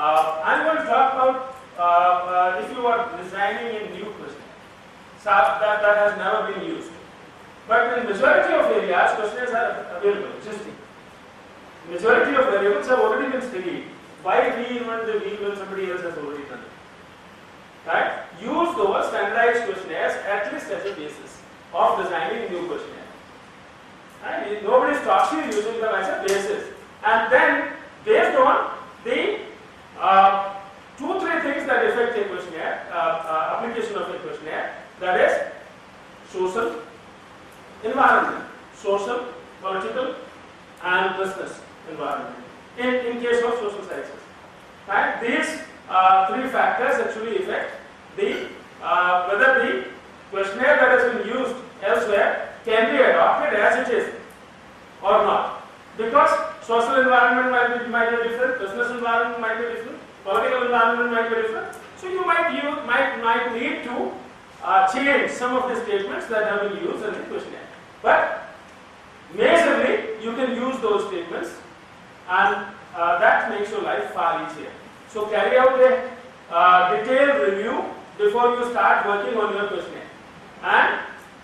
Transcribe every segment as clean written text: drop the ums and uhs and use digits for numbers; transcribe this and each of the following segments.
I'm going to talk about if you are designing a new questionnaire that has never been used. But in majority of areas, questionnaires are available, existing. Majority of variables have already been studied. Why reinvent the wheel when somebody else has already done it? Right? Use those standardized questionnaires at least as a basis of designing a new questionnaire. Right? Nobody stops you using them as a basis. And then, based on the 2-3 things that affect a questionnaire, application of a questionnaire, that is social, environment, social, political, and business environment. In case of social sciences, right? These 3 factors actually affect the whether the questionnaire that has been used elsewhere can be adopted as it is or not. Because social environment might be different, business environment might be different, political environment might be different. So you might need to change some of the statements that have been used in the questionnaire. But majorly, you can use those statements, and that makes your life far easier. So carry out a detailed review before you start working on your questionnaire. And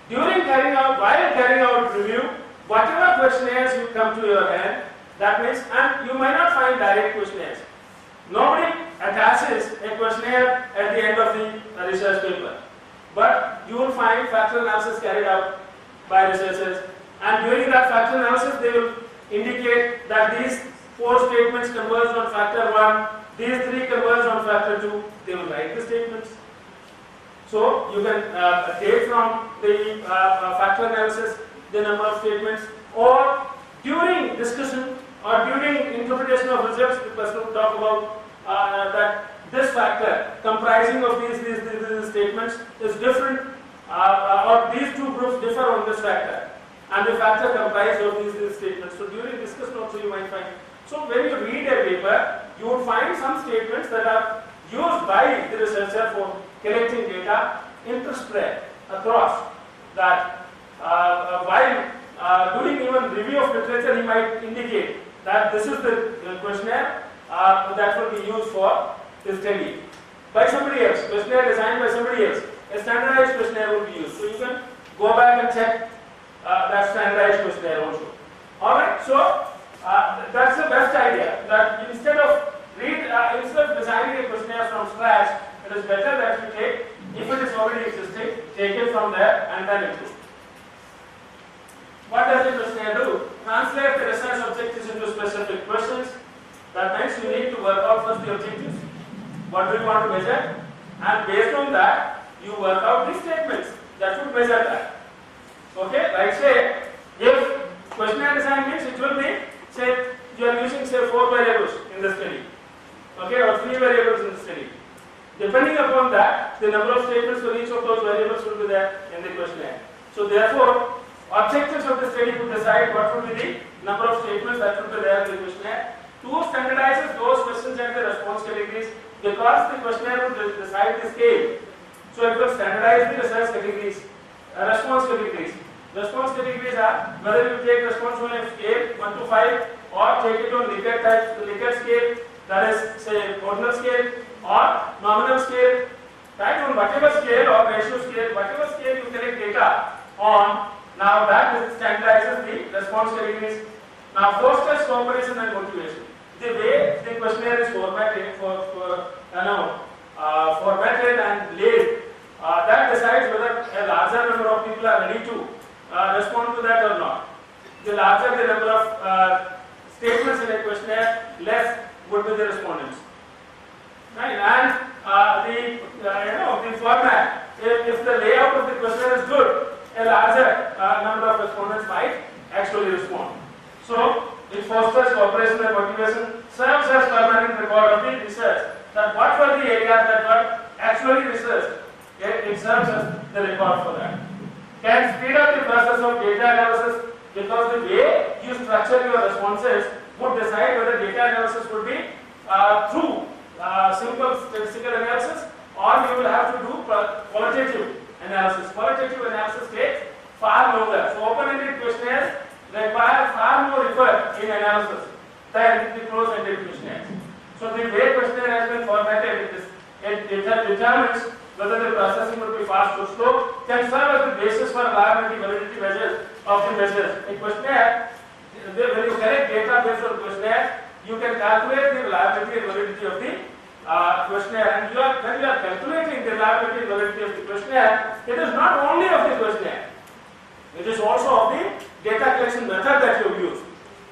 while carrying out review, whatever questionnaires you come to your hand, that means, and you might not find direct questionnaires. Nobody attaches a questionnaire at the end of the research paper. But you will find factor analysis carried out by researchers, and during that factor analysis they will indicate that these 4 statements converge on factor 1, these 3 converge on factor 2, they will write the statements. So you can take from the factor analysis the number of statements, or during discussion or during interpretation of results, the person will talk about that this factor comprising of these statements is different, or these 2 groups differ on this factor, and the factor comprised of these statements. So during discussion also you might find. So when you read a paper, you would find some statements that are used by the researcher for collecting data interspread across that. While doing even review of literature, he might indicate that this is the questionnaire that will be used for the study by somebody else, questionnaire designed by somebody else. A standardized questionnaire will be used. So you can go back and check that standardized questionnaire also. Alright, so that's the best idea, that instead of designing a questionnaire from scratch, it is better that you take, if it is already existing, take it from there and then improve. What does the questionnaire do? Translate the research objectives into specific questions. That means you need to work out first the objectives. What do you want to measure? And based on that, you work out the statements that would measure that. Okay, like say, if questionnaire design means it will be, say, you are using say 4 variables in the study, okay, or 3 variables in the study. Depending upon that, the number of statements for each of those variables will be there in the questionnaire. So therefore, objectives of the study would decide what would be the number of statements that would be there in the questionnaire. 2 standardizes those questions and the response categories, because the questionnaire would decide the scale. So it will standardize the research categories, response categories. Response categories are whether you take response on a scale 1 to 5, or take it on Likert scale, that is say ordinal scale, or nominal scale, right? On whatever scale or ratio scale, whatever scale you collect data on, now that standardizes the response categories. Now fosters cooperation and motivation. The way the questionnaire is formatted formatted and laid, that decides whether a larger number of people are ready to respond to that or not. The larger the number of statements in a questionnaire, less would be the respondents. Right? And the format, if the layout of the questionnaire is good, a larger number of respondents might actually respond. So it fosters cooperation and motivation, serves as permanent record of the research, that what were the areas that were actually researched. It serves as the record for that. Can speed up the process of data analysis, because the way you structure your responses would decide whether data analysis would be through simple statistical analysis, or you will have to do qualitative analysis. Qualitative analysis takes far longer. So open-ended questionnaires require far more effort in analysis than the closed-ended questionnaires. So the way questionnaire has been formatted, it determines whether the processing would be fast or slow, can serve as the basis for reliability validity measures of the measures. A questionnaire, when you collect data based on questionnaire, you can calculate the reliability and validity of the questionnaire. And when you are calculating the reliability and validity of the questionnaire, it is not only of the questionnaire, it is also of the data collection method that you use.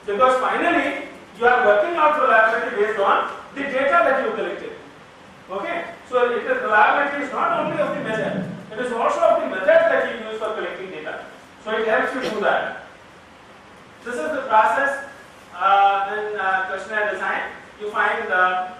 Because finally, you are working out reliability based on the data that you collected. Okay? So it is reliability is not only of the method, it is also of the method that you use for collecting data. So it helps you do that. This is the process in questionnaire design. You find that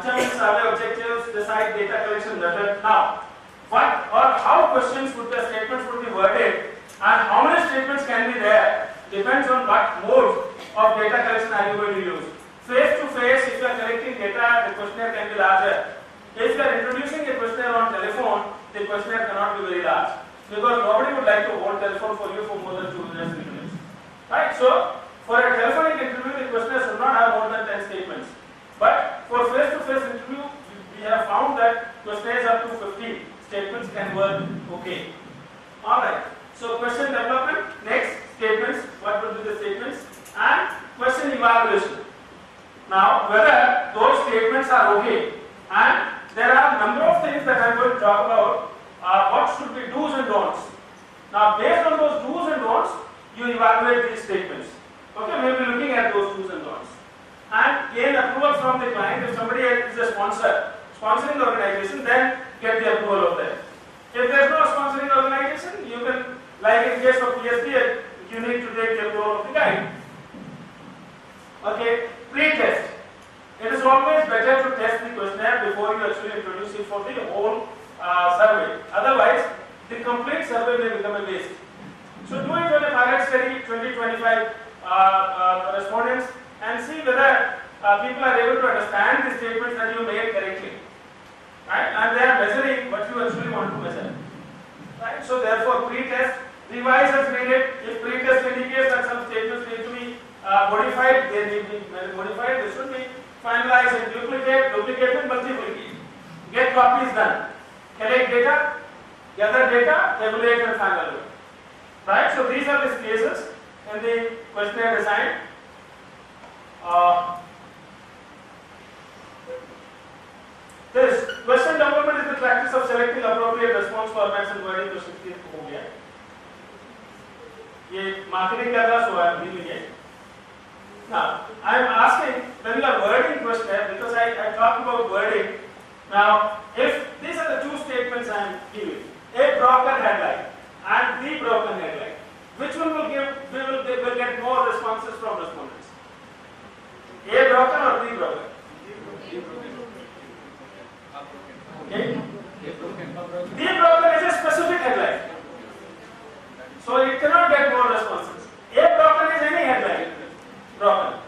determine survey objectives, decide data collection method. Now, what or how questions would the statements would be worded and how many statements can be there depends on what mode of data collection are you going to use. Face to face, if you are collecting data, the questionnaire can be larger. If you are introducing a questionnaire on telephone, the questionnaire cannot be very large because nobody would like to hold telephone for you for more than 2 minutes, 3 minutes. Right? So, for a telephonic interview, the questionnaire should not have more than 10 statements. But for face-to-face interview, we have found that questionnaires up to 50 statements can work okay. Alright. So, question development, next statements, what will be the statements, and question evaluation. Now, whether those statements are okay, and there are a number of things that I am going to talk about, what should be do's and don'ts. Now, based on those do's and don'ts, you evaluate these statements. Okay, we will be looking at those do's and don'ts. And gain approval from the client. If somebody is a sponsor, sponsoring the organization, then get the approval of that. If there is no sponsoring organization, you can, like in case of PhD, you need to take the approval of the guide. Okay, pre-test. It is always better to test the questionnaire before you actually introduce it for the whole survey. Otherwise, the complete survey may become a waste. So do it on a pilot study, 20-25 respondents, and see whether people are able to understand the statements that you made correctly. Right? And they are measuring what you actually want to measure. Right? So therefore, pre-test, revise as needed. If pre-test indicates that some statements need to be modified, they need to be modified. They should be finalized and duplicate and multiplicate. Get copies done. Collect data, gather data, tabulate and finalize. Right? So these are the cases in the questionnaire design. This question development is the practice of selecting appropriate response formats and wording questions के हो गया. ये marketing का था, so I am reading it. Now, I am asking when you are wording questionnaire, because I talked about wording. Now, if these are the two statements I am giving, a broken headline and the broken headline, which one will give? We will get more responses from respondents. A broken or the broken? Okay. The broken is a specific headline, so it cannot get more responses. A broken is any headline broken,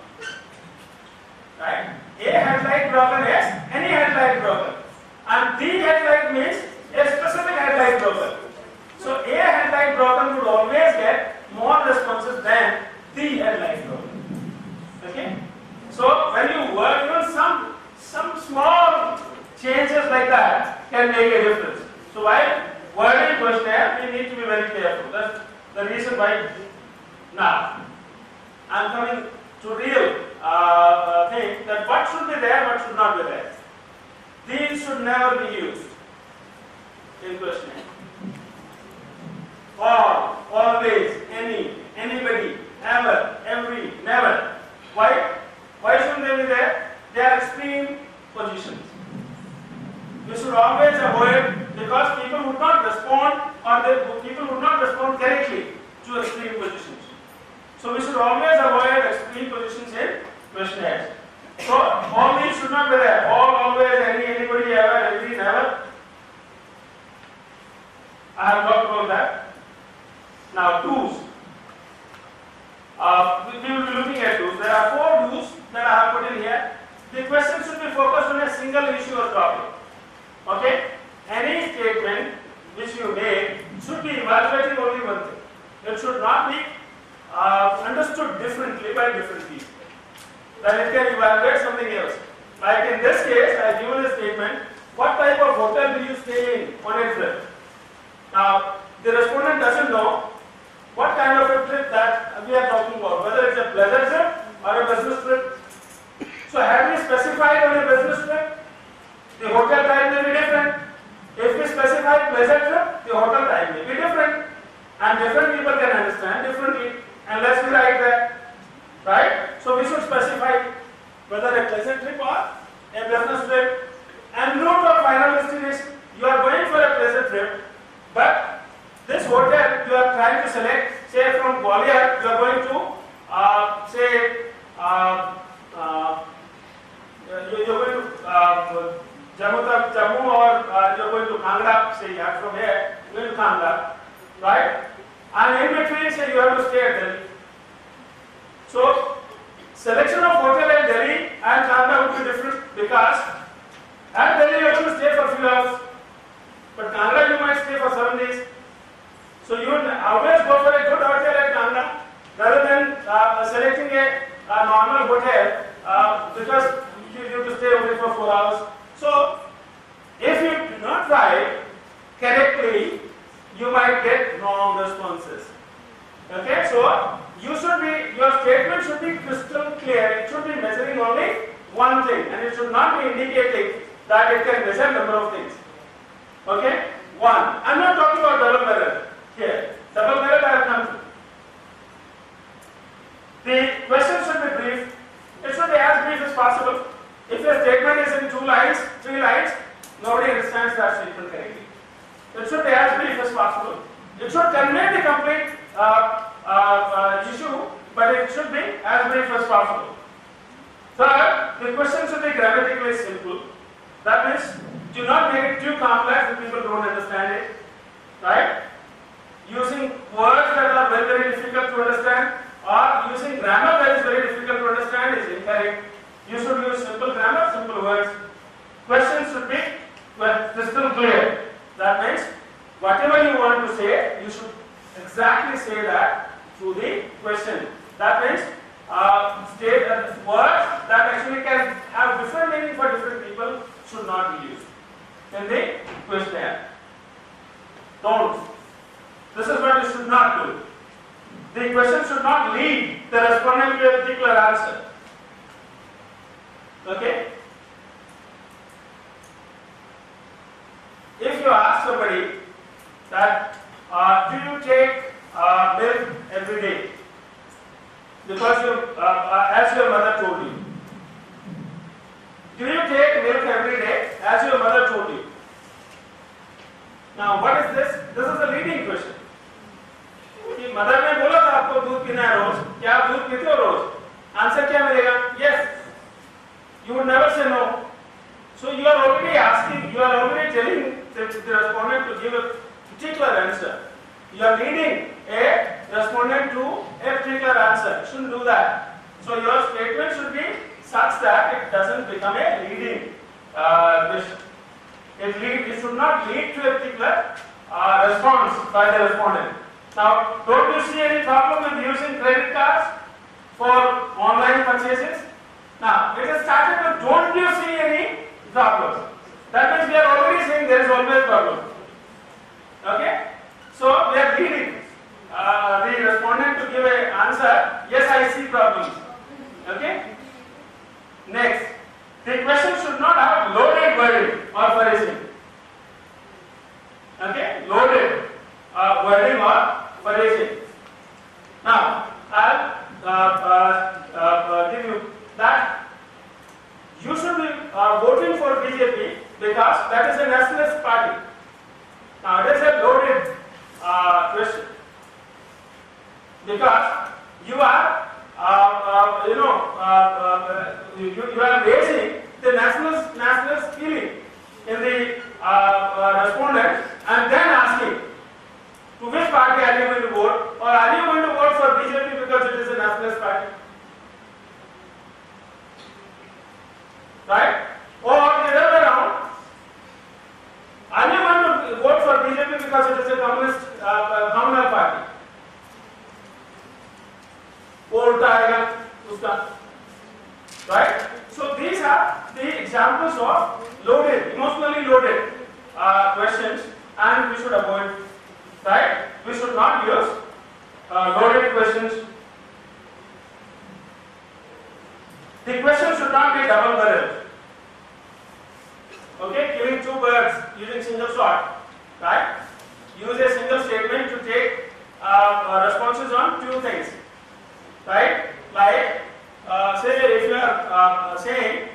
right? A headline broken is any headline broken, and the headline means a specific headline broken. So a headline broken would always get more responses than the headline broken. Okay? So when you work, even some small changes like that can make a difference. So while wording questionnaire, we need to be very careful. That's the reason why. Now, I am coming to real thing that what should be there, what should not be there. These should never be used in questionnaire. All, always, any, anybody, ever, every, never. Why? Why shouldn't they be there? They are extreme positions. We should always avoid, because people would not respond, or people would not respond correctly to extreme positions. So we should always avoid extreme positions in questionnaires. So all these should not be there. All, always, any, anybody, ever, every, never. I have talked about that. Now, do's. We will be looking at do's. There are 4 do's that I have put in here. The question should be focused on a single issue or topic. Okay? Any statement which you make should be evaluating only one thing. It should not be understood differently by different people. then it can evaluate something else. Like in this case, I give you a statement, what type of hotel do you stay in on a trip? Now, the respondent doesn't know what kind of a trip that we are talking about, whether it's a pleasure trip or a business trip. So have we specified on a business trip, the hotel type may be different. If we specify pleasure trip, the hotel type may be different. And different people can understand differently. And let's write that. Right? So we should specify whether a pleasure trip or a business trip. And note of final destination. You are going for a pleasure trip, but this hotel you are trying to select, say from Gwalior, you are going to you're going to Jammu or you're going to Kangra, say you are from here, you're going to Kangra, right? And in between, say you have to stay at Delhi. So, selection of hotel at Delhi and Kangra would be different because at Delhi you are going to stay for a few hours, but Kangra you might stay for 7 days. So you would always go for a good hotel at Kangra rather than selecting a normal hotel because you have to stay only for 4 hours. So, if you do not write correctly, you might get wrong responses. Okay, so your statement should be crystal clear. It should be measuring only one thing, and it should not be indicating that it can measure number of things. Okay, one. I'm not talking about double barrel here. Double barrel I have come to. The question should be brief. It should be as brief as possible. If your statement is in 2 lines, 3 lines, nobody understands that statement correctly. It should be as brief as possible. It should convey the complete issue, but it should be as brief as possible. Third, the question should be grammatically simple. That means, do not make it too complex if people don't understand it. Right? Using words that are very, very difficult to understand or using grammar that is very difficult to understand is incorrect. You should use simple grammar, simple words. Questions should be crystal clear. That means whatever you want to say, you should exactly say that through the question. That means words that actually can have different meaning for different people should not be used in the question. Don't. This is what you should not do. The question should not lead the respondent to a particular answer. Okay? If you ask somebody that do you take milk every day? Because as your mother told you. Do you take milk every day as your mother told you? Now what is this? This is a leading question. कि mother ने बोला था आपको दूध पीना है रोज, क्या आप दूध पीते हो रोज? आंसर क्या मिलेगा? Yes. You would never say no. So you are already asking, you are already telling the respondent to give a particular answer. You are leading a respondent to a particular answer. You shouldn't do that. So your statement should be such that it doesn't become a leading question. It should not lead to a particular response by the respondent. Now, don't you see any problem with using credit cards for online purchases? Now, it is started with don't you see any problem. That means we are already saying there is always a problem. Okay? So, we are leading the respondent to give an answer, yes, I see problems. Okay? Next, the question should not have loaded wording or phrasing. Okay? Loaded wording or phrasing. Now, I'll give you that you should be voting for BJP because that is a nationalist party. Now, it is a loaded question because you are you are raising the nationalist feeling in the respondent and then asking to which party are you going to vote, or are you going to vote for BJP because it is a nationalist party? Right? Or the other way around, are you going to vote for BJP because it is a communal party? वो उल्टा आएगा उसका. right? So these are the examples of loaded, emotionally loaded questions, and we should avoid, right? We should not use loaded questions. The question should not be double barreled. Okay, killing two birds using single shot, right? Use a single statement to take responses on two things, right? Like, say if you are saying,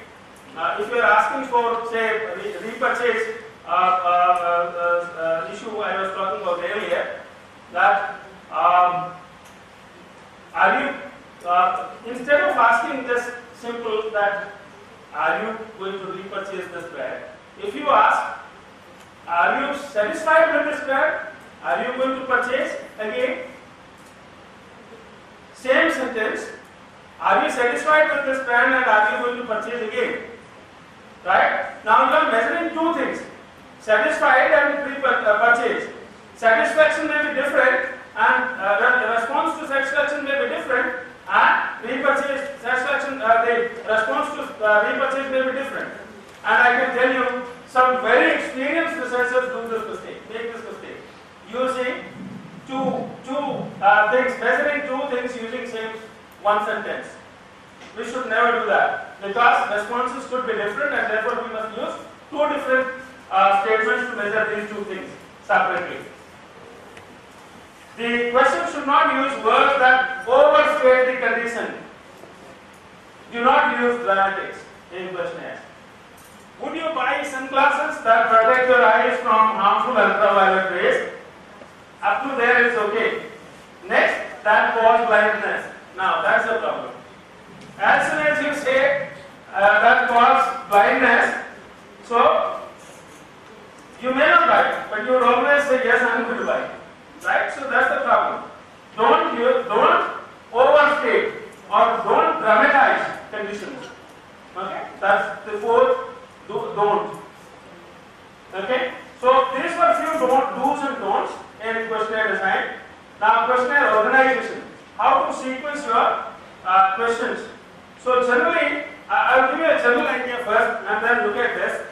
if you are asking for, say, repurchase issue I was talking about earlier, that are you, instead of asking this simple that are you going to repurchase this bird, if you ask, are you satisfied with this bird? Are you going to purchase again? Same sentence. Are you satisfied with this brand and are you going to purchase again? Right? Now you are measuring two things. Satisfied and purchase. Satisfaction may be different and response to satisfaction may be different, and repurchase satisfaction, the response to repurchase may be different. And I can tell you some very experienced researchers do this mistake, make this mistake. Using two things, measuring two things using same one sentence. We should never do that because responses could be different and therefore we must use two different statements to measure these two things separately. The question should not use words that overstate the condition. Do not use dramatics in questionnaires. Would you buy sunglasses that protect your eyes from harmful ultraviolet rays? Up to there it's okay. Next, that causes blindness. Now that's the problem. As soon as you say that causes blindness, so you may not buy, but you would always say yes, I am going to buy. Right? So that's the problem. Don't overstate or don't dramatize conditions. Okay? That's the fourth don't. Okay? So these were few do's and don'ts in questionnaire design. Now questionnaire organization. How to sequence your questions. So generally, I will give you a general idea first and then look at this.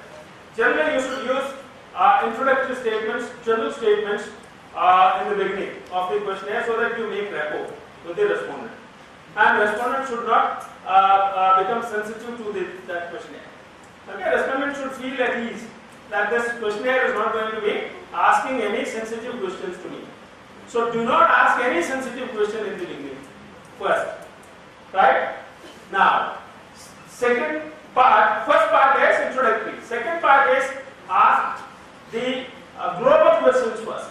Generally you should use introductory statements, general statements in the beginning of the questionnaire so that you make rapport with the respondent. And respondent should not become sensitive to that questionnaire. Okay, respondent should feel at ease that this questionnaire is not going to be asking any sensitive questions to me. So do not ask any sensitive question in the beginning first. Right? Now, second part, first part is introductory. Second part is ask the global questions first.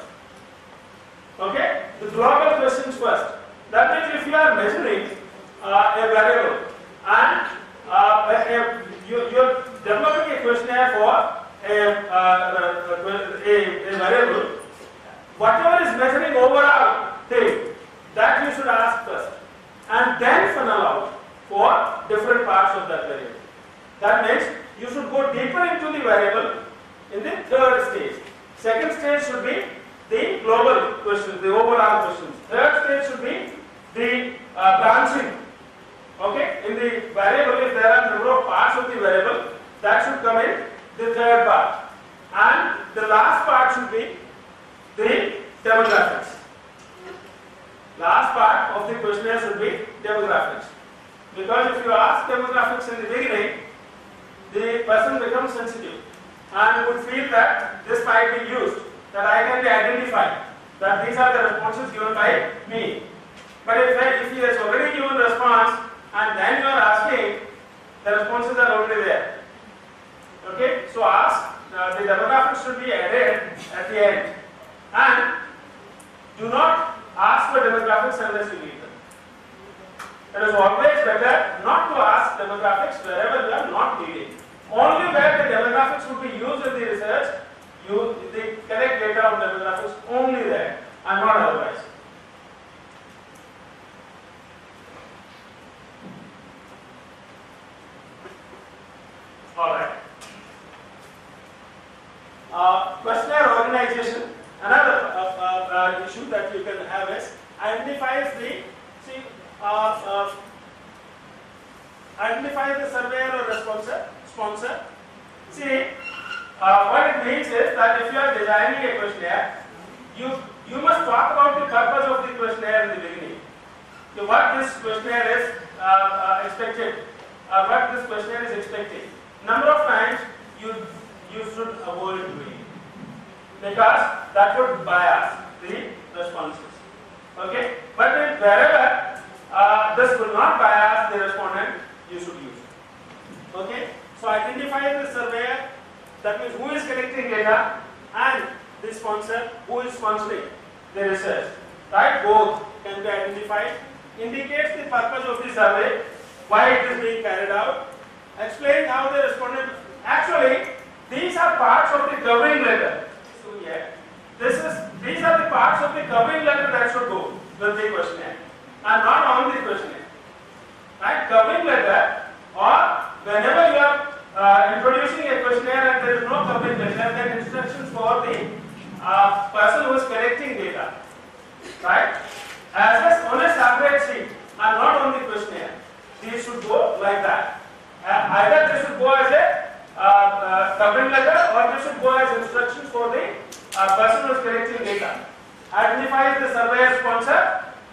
Okay? The global questions first. That means if you are measuring a variable and you're developing a questionnaire for a variable, whatever is measuring overall thing, that you should ask first. And then funnel out for different parts of that variable. That means you should go deeper into the variable in the third stage. Second stage should be the global questions, the overall questions. Third stage should be the branching. Okay, in the variable, if there are number of parts of the variable, that should come in the third part. And the last part should be the demographics. Last part of the questionnaire should be demographics. Because if you ask demographics in the beginning, the person becomes sensitive and would feel that this might be used, that I can be identified, that these are the responses given by me. But if he has already given response and then you are asking, the responses are already there. Okay, so ask, the demographics should be added at the end. And do not ask for demographics unless you need them. It is always better not to ask demographics wherever you are not needing. Only where the demographics would be used in the research, you collect data on demographics only there and not otherwise. Alright. Questionnaire organization. Another issue that you can have is identify the sponsor? See, what it means is that if you are designing a questionnaire, you must talk about the purpose of the questionnaire in the beginning. So what this questionnaire is expected, what this questionnaire is expecting. Number of times you should avoid doing it, because that would bias the responses. Okay, but wherever this will not bias the respondent, you should use it. Okay, so identify the surveyor, that means who is collecting data, and the sponsor, who is sponsoring the research. Right, both can be identified. Indicates the purpose of the survey, why it is being carried out. Explain how the respondent. Actually, these are parts of the covering letter. So yeah, these are the parts of the covering letter that should go with the questionnaire, and not on the questionnaire. Right, covering letter, or whenever you are introducing a questionnaire and there is no covering letter, then instructions for the person who is collecting data. Right, as on a separate sheet and not on the questionnaire. These should go like that. Either they should go as a covering letter, or they should go as instructions for the person who is collecting data. Identifies the surveyor sponsor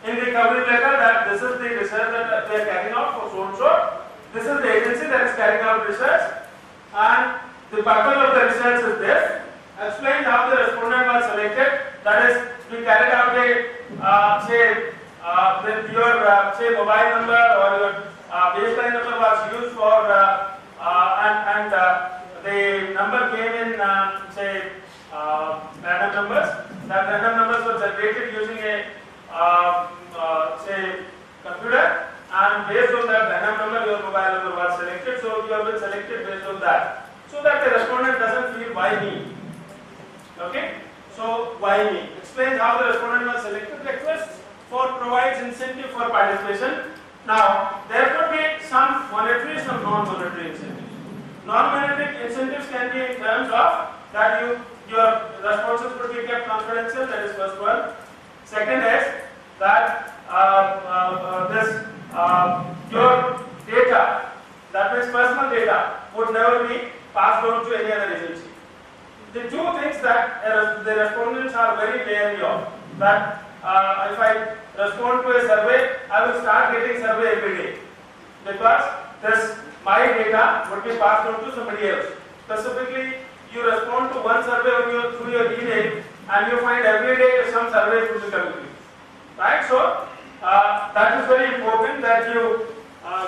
in the covering letter that this is the research that they are carrying out for so and so. This is the agency that is carrying out research, and the purpose of the research is this. Explain how the respondent was selected. That is, we carried out a your mobile number or your baseline number was used for and the number came in random numbers. That random numbers were generated using a computer, and based on that random number your mobile number was selected. So you have been selected based on that, so that the respondent doesn't feel why me. Okay, so why me? Explains how the respondent was selected. Requests for provides incentive for participation. Now there could be some monetary, some non-monetary incentives. Non-monetary incentives can be in terms of that your responses could be kept confidential. That is first one. Second is that your data, that means personal data, would never be passed on to any other agency. The two things that the respondents are very wary of, that if I respond to a survey, I will start getting survey every day, because my data would be passed on to somebody else. Specifically, you respond to one survey through your email, and you find every day some surveys will be coming to you. Right? So that is very important that you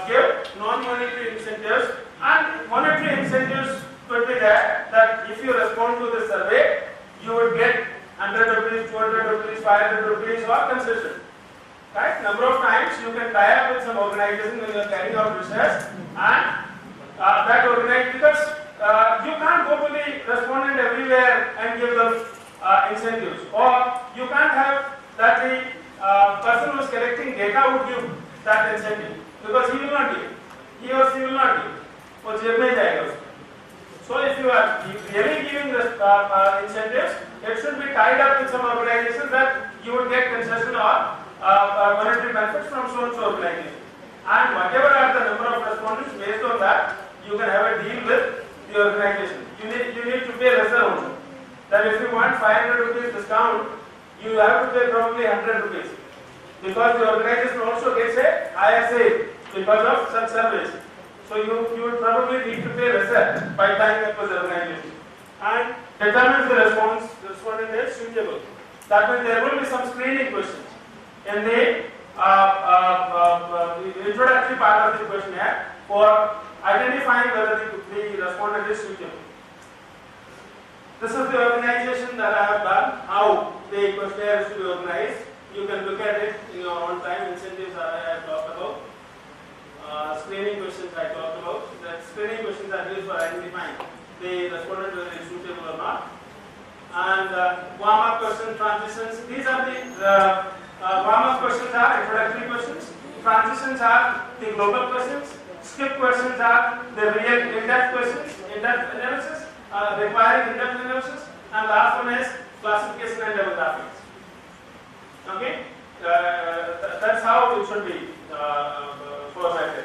give non-monetary incentives, and monetary incentives could be that if you respond to the survey, you would get 100 rupees, 200 rupees, 500 rupees or concession. Right? Number of times you can tie up with some organization when you are carrying out research, and that organization, because you can't go to the respondent everywhere and give them incentives, or you can't have that the person who is collecting data would give that incentive, because he will not give, he or she will not give. वो जेब में जाएगा उसको. So if you are really giving the incentives, it should be tied up with some organization that you would get concession or monetary benefits from so and so organization. And whatever are the number of respondents, based on that, you can have a deal with the organization. You need to pay lesser only. That if you want 500 rupees discount, you have to pay probably 100 rupees, because the organization also gets a higher sale because of such service. So you would probably need to pay lesser by tying up with the organization. And determines the response. The respondent is suitable. That means there will be some screening questions in the introductory part of the questionnaire for identifying whether the respondent is suitable. This is the organization that I have done, how the questionnaire is to be organized. You can look at it in your own time. Incentives I have talked about. Screening questions I talked about. That screening questions are used for identifying the respondent whether is suitable or not. And warm-up questions, transitions. These are the warm-up questions are introductory questions. Transitions are the global questions. Skip questions are the real in-depth questions, in-depth analysis, requiring in-depth analysis. And last one is classification and demographics. Okay, that's how it should be formatted.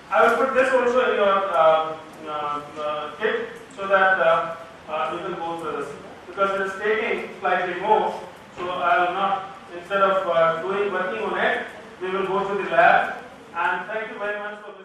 I will put this also in your kit so that you can go through this, because it is taking slightly more. So I will not, instead of working on it, we will go to the lab. And thank you very much for